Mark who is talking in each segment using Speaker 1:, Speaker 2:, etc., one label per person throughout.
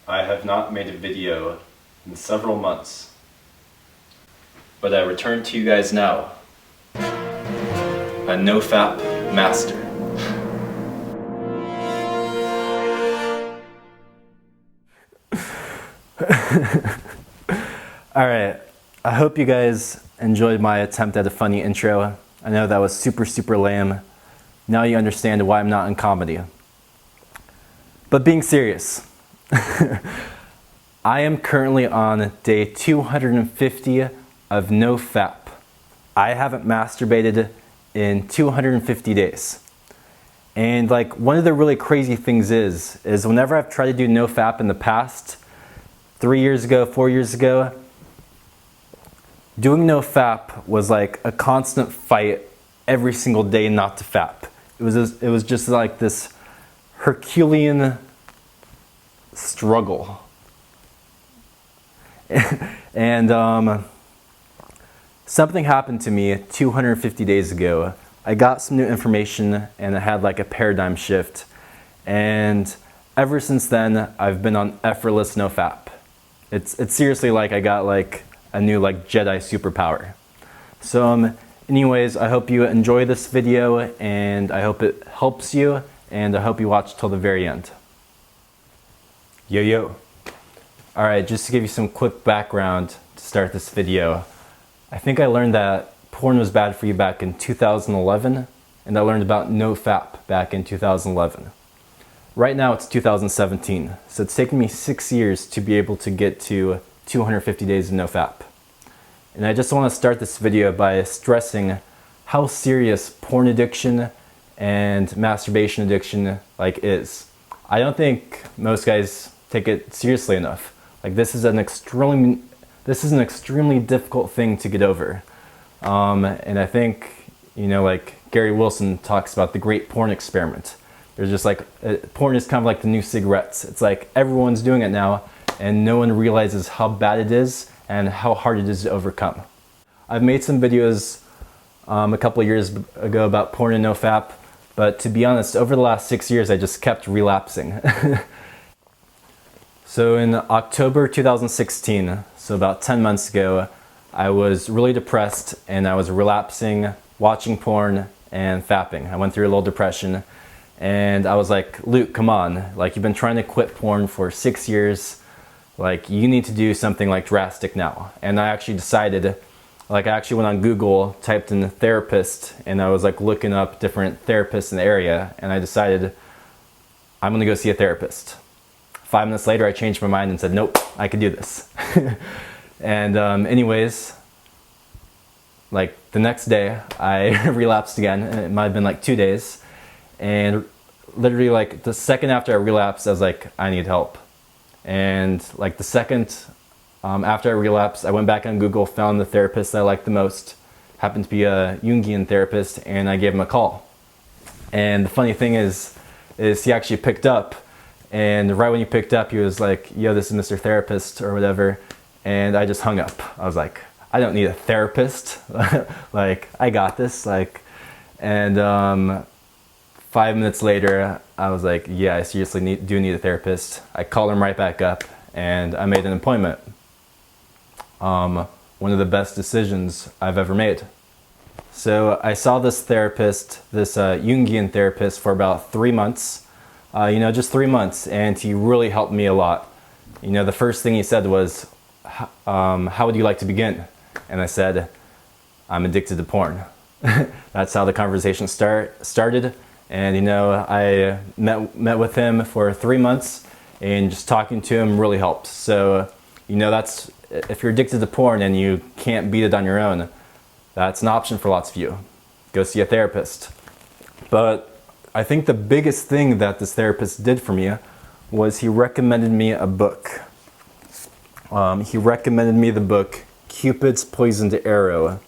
Speaker 1: I have not made a video in several months, but I return to you guys now, a NoFap master.
Speaker 2: Alright, I hope you guys enjoyed my attempt at a funny intro. I know that was super lame. Now you understand why I'm not in comedy. But being serious, I am currently on day 250 of NoFap. I haven't masturbated in 250 days. And like one of the really crazy things is whenever I've tried to do NoFap in the past, 3 years ago, 4 years ago, doing NoFap was like a constant fight every single day not to fap. It was just like this Herculean struggle. And something happened to me 250 days ago. I got some new information and I had like a paradigm shift. And ever since then, I've been on Effortless NoFap. It's seriously like I got like a new like Jedi superpower. So anyways, I hope you enjoy this video and I hope it helps you and I hope you watch till the very end. Yo. Alright, just to give you some quick background to start this video. I think I learned that porn was bad for you back in 2011 and I learned about NoFap back in 2011. Right now it's 2017, so it's taken me 6 years to be able to get to 250 days of NoFap. And I just want to start this video by stressing how serious porn addiction and masturbation addiction like is. I don't think most guys take it seriously enough. Like this is an extremely difficult thing to get over. And I think, you know, like Gary Wilson talks about the great porn experiment. There's just like, porn is kind of like the new cigarettes. It's like everyone's doing it now and no one realizes how bad it is and how hard it is to overcome. I've made some videos a couple of years ago about porn and NoFap, but to be honest, over the last 6 years I just kept relapsing. So in October 2016, so about 10 months ago, I was really depressed and I was relapsing, watching porn and fapping. I went through a little depression and I was like, Luke, come on, like you've been trying to quit porn for 6 years, like you need to do something like drastic now. And I actually decided, like I actually went on Google, typed in therapist, and I was like looking up different therapists in the area, and I decided I'm gonna go see a therapist. 5 minutes later I changed my mind and said, nope, I can do this. And anyways, like the next day I relapsed again, and it might have been like 2 days, and literally like the second after I relapsed I was like, I need help. And like the second after I relapsed, I went back on Google, found the therapist that I liked the most, happened to be a Jungian therapist, and I gave him a call. And the funny thing is he actually picked up, and right when he picked up he was like, yo, this is Mr. Therapist or whatever, and I just hung up. I was like, I don't need a therapist. Like I got this. Like, and 5 minutes later I was like, yeah, I seriously do need a therapist. I called him right back up and I made an appointment. One of the best decisions I've ever made. So I saw this therapist, this Jungian therapist, for about 3 months. You know, just 3 months, and he really helped me a lot. You know, the first thing he said was, how would you like to begin? And I said, I'm addicted to porn. That's how the conversation started. And you know, I met with him for 3 months, and just talking to him really helped. So, you know, that's, if you're addicted to porn and you can't beat it on your own, that's an option for lots of you. Go see a therapist. But I think the biggest thing that this therapist did for me was he recommended me a book. He recommended me the book Cupid's Poisoned Arrow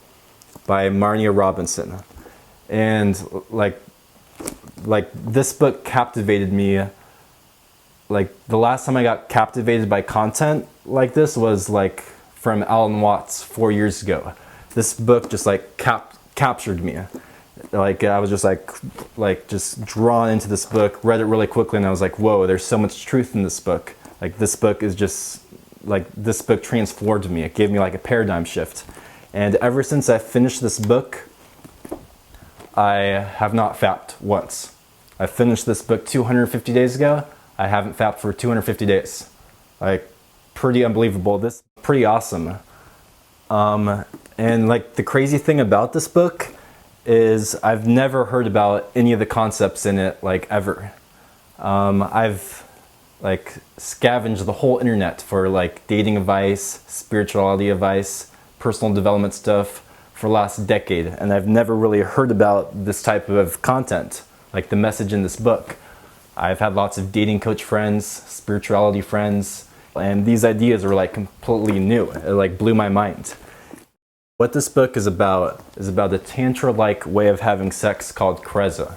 Speaker 2: by Marnia Robinson. And like this book captivated me. Like the last time I got captivated by content like this was like from Alan Watts 4 years ago. This book just like captured me. Like I was just like just drawn into this book, read it really quickly, and I was like, whoa, there's so much truth in this book. Like this book is just, like this book transformed me. It gave me like a paradigm shift. And ever since I finished this book, I have not fapped once. I finished this book 250 days ago. I haven't fapped for 250 days. Like, pretty unbelievable. This is pretty awesome. And like the crazy thing about this book is I've never heard about any of the concepts in it, like ever. I've like scavenged the whole internet for like dating advice, spirituality advice, personal development stuff for the last decade, and I've never really heard about this type of content, like the message in this book. I've had lots of dating coach friends, spirituality friends, and these ideas were like completely new. It like blew my mind. What this book is about a tantra-like way of having sex called Kreza.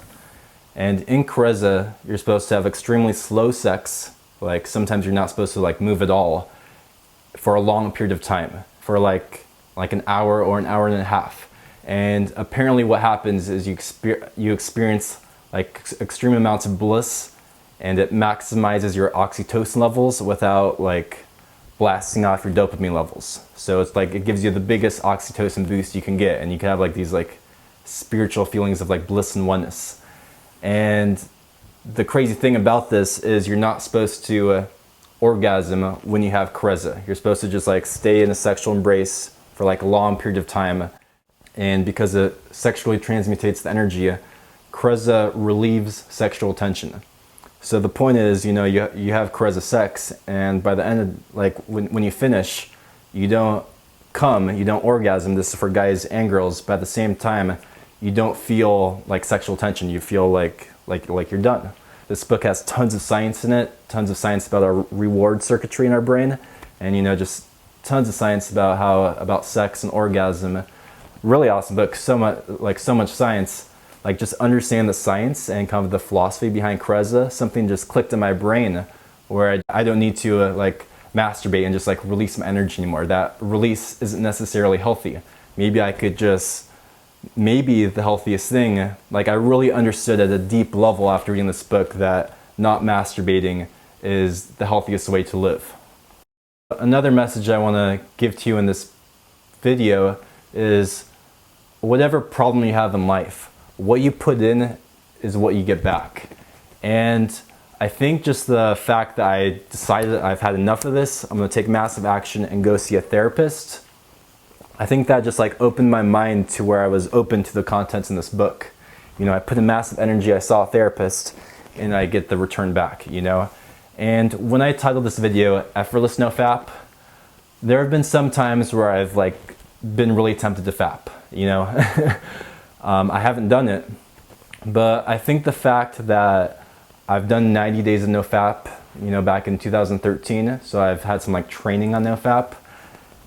Speaker 2: And in Kreza, you're supposed to have extremely slow sex, like sometimes you're not supposed to like move at all, for a long period of time, for like an hour or an hour and a half. And apparently what happens is you experience like extreme amounts of bliss, and it maximizes your oxytocin levels without like blasting off your dopamine levels. So it's like it gives you the biggest oxytocin boost you can get, and you can have like these like spiritual feelings of like bliss and oneness. And the crazy thing about this is you're not supposed to orgasm when you have Kreza. You're supposed to just like stay in a sexual embrace for like a long period of time. And because it sexually transmutates the energy, Kreza relieves sexual tension. So the point is, you know, you have Kreza sex, and by the end of, like when you finish, you don't come, you don't orgasm. This is for guys and girls, but at the same time, you don't feel like sexual tension. You feel like you're done. This book has tons of science in it, tons of science about our reward circuitry in our brain, and you know, just tons of science about sex and orgasm. Really awesome book. So much science. Like just understand the science and kind of the philosophy behind Kreza. Something just clicked in my brain where I don't need to like masturbate and just like release my energy anymore. That release isn't necessarily healthy. Maybe the healthiest thing, like I really understood at a deep level after reading this book that not masturbating is the healthiest way to live. Another message I want to give to you in this video is whatever problem you have in life, what you put in is what you get back. And I think just the fact that I decided I've had enough of this, I'm going to take massive action and go see a therapist, I think that just like opened my mind to where I was open to the contents in this book. You know, I put in massive energy, I saw a therapist, and I get the return back, you know. And when I titled this video, Effortless NoFap, there have been some times where I've like been really tempted to fap, you know. I haven't done it, but I think the fact that I've done 90 days of NoFap, you know, back in 2013, so I've had some like training on NoFap.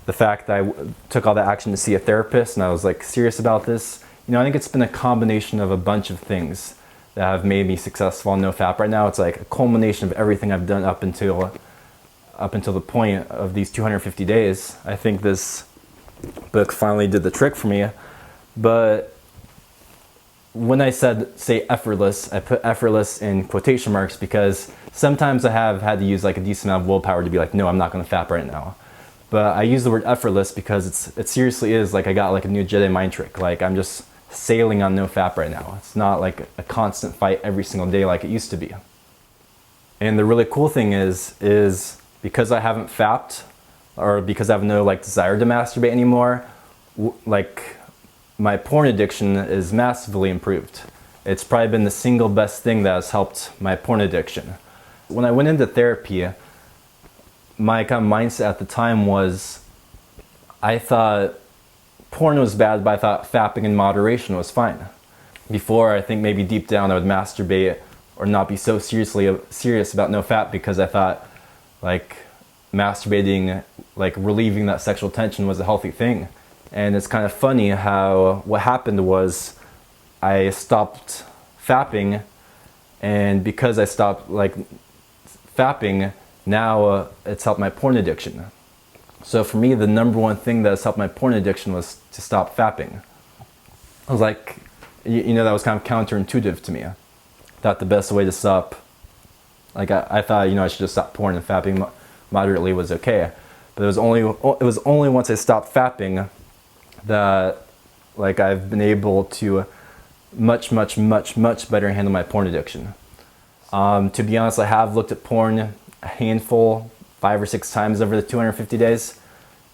Speaker 2: The fact that I took all that action to see a therapist and I was like serious about this, you know, I think it's been a combination of a bunch of things that have made me successful on NoFap. Right now, it's like a culmination of everything I've done up until the point of these 250 days. I think this book finally did the trick for me. But when I say effortless, I put effortless in quotation marks because sometimes I have had to use like a decent amount of willpower to be like, no, I'm not going to fap right now. But I use the word effortless because it seriously is like I got like a new Jedi mind trick. Like I'm just sailing on NoFap right now. It's not like a constant fight every single day like it used to be. And the really cool thing is because I haven't fapped, or because I have no like desire to masturbate anymore, like my porn addiction is massively improved. It's probably been the single best thing that has helped my porn addiction. When I went into therapy, my kind of mindset at the time was, I thought porn was bad, but I thought fapping in moderation was fine. Before, I think maybe deep down I would masturbate or not be so serious about NoFap because I thought like masturbating, like relieving that sexual tension was a healthy thing. And it's kind of funny how what happened was I stopped fapping, and because I stopped like fapping, now it's helped my porn addiction. So for me, the number one thing that has helped my porn addiction was to stop fapping. I was like, you know, that was kind of counterintuitive to me. I thought the best way to stop Like I thought, I should just stop porn, and fapping moderately was okay. But it was only once I stopped fapping that like I've been able to much better handle my porn addiction. To be honest, I have looked at porn a handful, 5 or 6 times over the 250 days,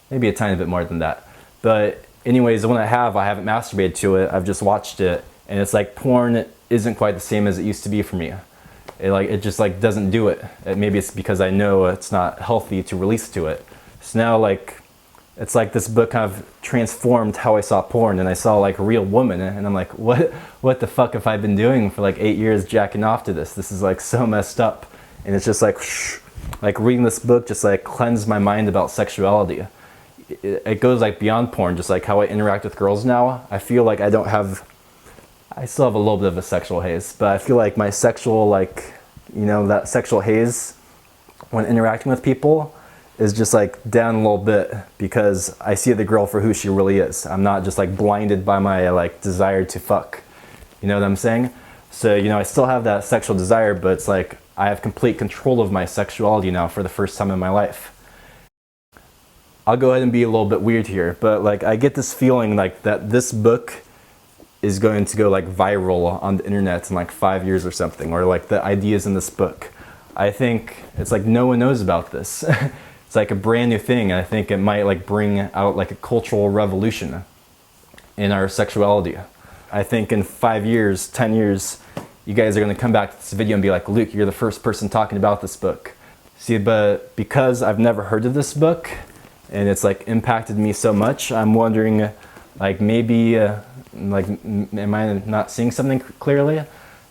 Speaker 2: maybe a tiny bit more than that. But anyways, when I haven't masturbated to it. I've just watched it, and it's like porn isn't quite the same as it used to be for me. It just like doesn't do it. Maybe it's because I know it's not healthy to release to it. So now like it's like this book kind of transformed how I saw porn, and I saw like a real woman, and I'm like, what the fuck have I been doing for like 8 years jacking off to this? This is like so messed up. And it's just like, like reading this book just like cleansed my mind about sexuality. It goes like beyond porn, just like how I interact with girls now. I feel like I still have a little bit of a sexual haze, but I feel like my sexual, like, that sexual haze when interacting with people is just like down a little bit, because I see the girl for who she really is. I'm not just like blinded by my like desire to fuck. You know what I'm saying? So, I still have that sexual desire, but it's like I have complete control of my sexuality now for the first time in my life. I'll go ahead and be a little bit weird here, but like I get this feeling like that this book is going to go like viral on the internet in like 5 years or something, or like the ideas in this book. I think it's like no one knows about this. It's like a brand new thing, and I think it might like bring out like a cultural revolution in our sexuality. I think in 5 years, 10 years, you guys are going to come back to this video and be like, Luke, you're the first person talking about this book. See, but because I've never heard of this book, and it's like impacted me so much, I'm wondering, like maybe, like, am I not seeing something clearly?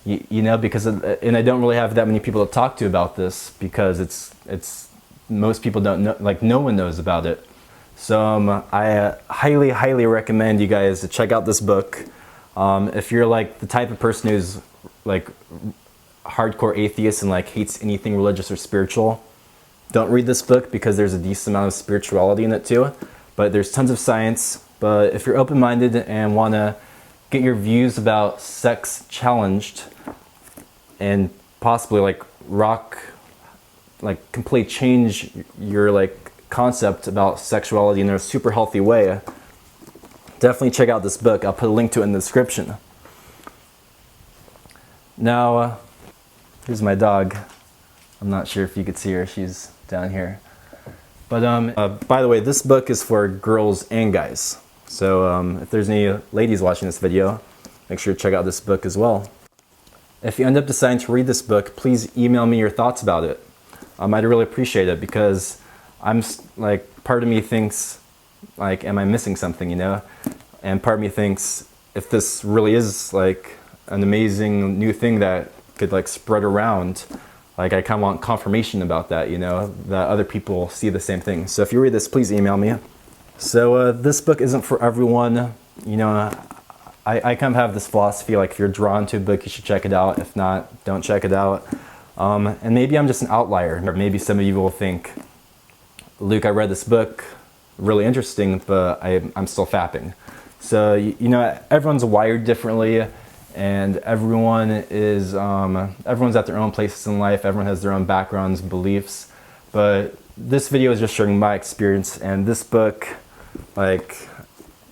Speaker 2: Because, and I don't really have that many people to talk to about this, because it's most people don't know, like no one knows about it. So I highly recommend you guys to check out this book. If you're like the type of person who's like hardcore atheist and like hates anything religious or spiritual, don't read this book, because there's a decent amount of spirituality in it too, but there's tons of science. But if you're open-minded and want to get your views about sex challenged, and possibly like completely change your like concept about sexuality in a super healthy way, definitely check out this book. I'll put a link to it in the description. Now, here's my dog. I'm not sure if you could see her. She's down here. But by the way, this book is for girls and guys. So if there's any ladies watching this video, make sure to check out this book as well. If you end up deciding to read this book, please email me your thoughts about it. I'd really appreciate it, because I'm like, part of me thinks like, am I missing something, And part of me thinks, if this really is like an amazing new thing that could like spread around, like I kind of want confirmation about that, that other people see the same thing. So if you read this, please email me. So this book isn't for everyone. I kind of have this philosophy, like if you're drawn to a book, you should check it out. If not, don't check it out. And maybe I'm just an outlier. Or maybe some of you will think, Luke, I read this book, really interesting, but I'm still fapping. So, everyone's wired differently, and everyone's at their own places in life. Everyone has their own backgrounds, beliefs. But this video is just sharing my experience, and this book, like,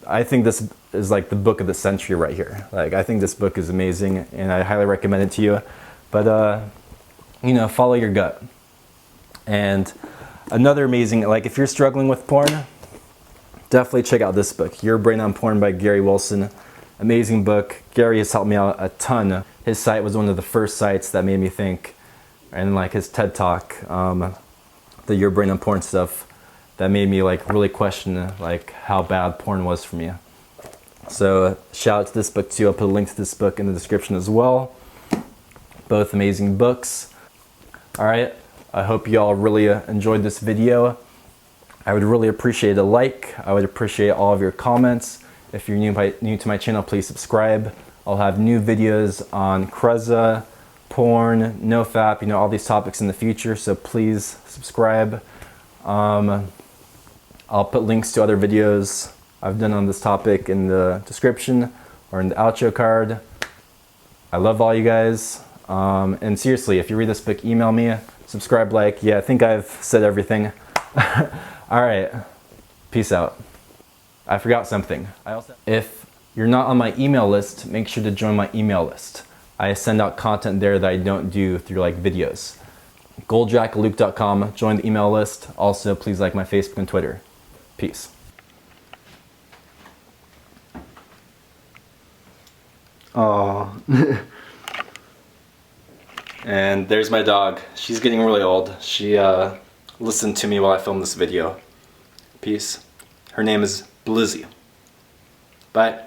Speaker 2: I think this is like the book of the century right here. Like, I think this book is amazing, and I highly recommend it to you. But, follow your gut. And another amazing, like if you're struggling with porn, definitely check out this book, Your Brain on Porn by Gary Wilson. Amazing book. Gary has helped me out a ton. His site was one of the first sites that made me think, and like his TED Talk, the Your Brain on Porn stuff, that made me like really question like how bad porn was for me. So shout out to this book too. I'll put a link to this book in the description as well. Both amazing books. All right, I hope you all really enjoyed this video. I would really appreciate a like. I would appreciate all of your comments. If you're new to my channel, please subscribe. I'll have new videos on Creza, porn, NoFap, all these topics in the future, so please subscribe. I'll put links to other videos I've done on this topic in the description or in the outro card. I love all you guys. And seriously, if you read this book, email me, subscribe, like. Yeah, I think I've said everything. All right, peace out. I forgot something. If you're not on my email list, make sure to join my email list. I send out content there that I don't do through like videos. GoldJacketLuke.com, join the email list. Also, please like my Facebook and Twitter. Peace. Aww. And there's my dog. She's getting really old. She listened to me while I filmed this video. Peace. Her name is Blizzy. Bye.